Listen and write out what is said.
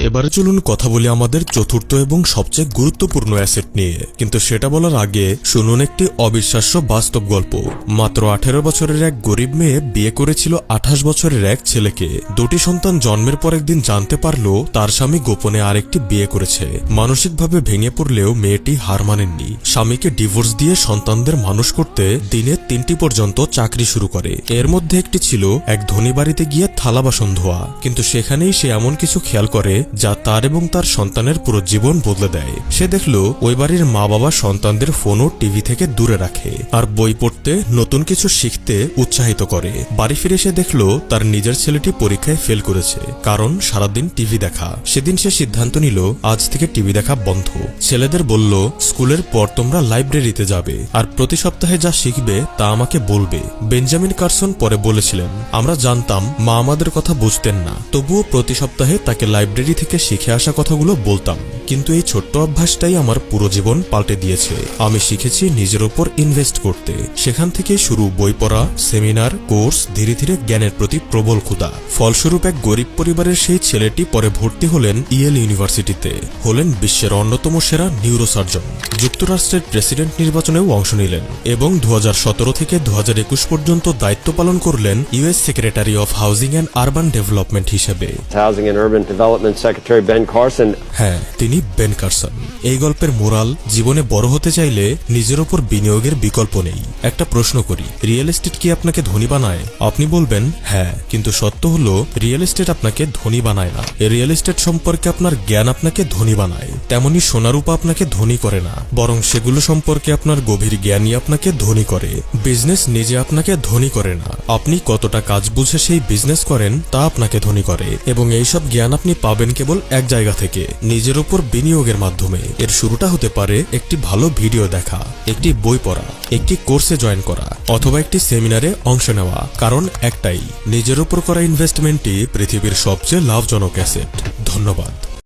এবারে চলুন কথা বলি আমাদের চতুর্থ এবং সবচেয়ে গুরুত্বপূর্ণ অ্যাসেট নিয়ে। কিন্তু সেটা বলার আগে শুনুন একটি অবিশ্বাস্য বাস্তব গল্প। মাত্র 18 বছরের এক গরিব মেয়ে বিয়ে করেছিল 28 বছরের এক ছেলেকে। দুটি সন্তান জন্মের পর একদিন জানতে পারল তার স্বামী গোপনে আরেকটি বিয়ে করেছে। মানসিকভাবে ভেঙে পড়লেও মেয়েটি হার মানেননি। স্বামীকে ডিভোর্স দিয়ে সন্তানদের মানুষ করতে দিনে 3টি পর্যন্ত চাকরি শুরু করে। এর মধ্যে একটি ছিল এক ধনী বাড়িতে গিয়ে থালা বাসন ধোয়া। কিন্তু সেখানেই সে এমন কিছু খেয়াল করে যা তার এবং তার সন্তানের পুরো জীবন বদলে দেয়। সে দেখল ওই বাড়ির মা বাবা সন্তানদের ফোন ও টিভি থেকে দূরে রাখে আর বই পড়তে, নতুন কিছু শিখতে উৎসাহিত করে। বাড়ি ফিরে সে দেখল তার নিজের ছেলেটি পরীক্ষায় ফেল করেছে, কারণ সারাদিন টিভি দেখা। সেদিন সে সিদ্ধান্ত নিল আজ থেকে টিভি দেখা বন্ধ। ছেলেদের বলল, স্কুলের পর তোমরা লাইব্রেরিতে যাবে আর প্রতি সপ্তাহে যা শিখবে তা আমাকে বলবে। বেঞ্জামিন কারসন পরে বলেছিলেন, আমরা জানতাম মা আমাদের কথা বুঝতেন না, তবুও প্রতি সপ্তাহে তাকে লাইব্রেরি থেকে শিখে আসা কথাগুলো বলতাম। কিন্তু এই ছোট্ট অভ্যাসটাই আমার পুরো জীবন পাল্টে দিয়েছে। আমি শিখেছি নিজের ওপর ইনভেস্ট করতে। সেখান থেকে শুরু বই পড়া, সেমিনার, কোর্স, ধীরে ধীরে জ্ঞানের প্রতি প্রবল ক্ষুধা। ফলস্বরূপ এক গরিব পরিবারের সেই ছেলেটি পরে ভর্তি হলেন ইয়েল ইউনিভার্সিটিতে, হলেন বিশ্বের অন্যতম সেরা নিউরোসার্জন। যুক্তরাষ্ট্রের প্রেসিডেন্ট নির্বাচনেও অংশ নিলেন এবং 2017 থেকে 2021 পর্যন্ত দায়িত্ব পালন করলেন US secretary of housing and urban development হিসেবে। Housing and Urban Development Secretary Ben Carson. হ্যাঁ, তিনি বেন কারসন। এই গল্পের মোরাল, জীবনে বড় হতে চাইলে নিজের ওপর বিনিয়োগের বিকল্প নেই। একটা প্রশ্ন করি, রিয়েল এস্টেট কি আপনাকে ধনী বানায়? আপনি বলবেন হ্যাঁ, কিন্তু সত্য হলো রিয়েল এস্টেট আপনাকে ধনী বানায় না। রিয়েল এস্টেট সম্পর্কে আপনার জ্ঞান আপনাকে ধনী বানায়। তেমনি সোনারূপা আপনাকে ধনী করে না, বরং সেগুলো সম্পর্কে আপনার গভীর জ্ঞানই আপনাকে ধনী করে। বিজনেস নিজে আপনাকে ধনী করে না, আপনি কতটা কাজ বুঝে সেই বিজনেস করেন তা আপনাকে ধনী করে। এবং এইসব জ্ঞান আপনি পাবেন কেবল এক জায়গা থেকে, নিজের ওপর বিনিয়োগের মাধ্যমে। এর শুরুটা হতে পারে একটি ভালো ভিডিও দেখা, একটি বই পড়া, একটি কোর্সে জয়েন করা, অথবা একটি সেমিনারে অংশ নেওয়া। কারণ একটাই, নিজের ওপর করা ইনভেস্টমেন্টই পৃথিবীর সবচেয়ে লাভজনক অ্যাসেট। ধন্যবাদ।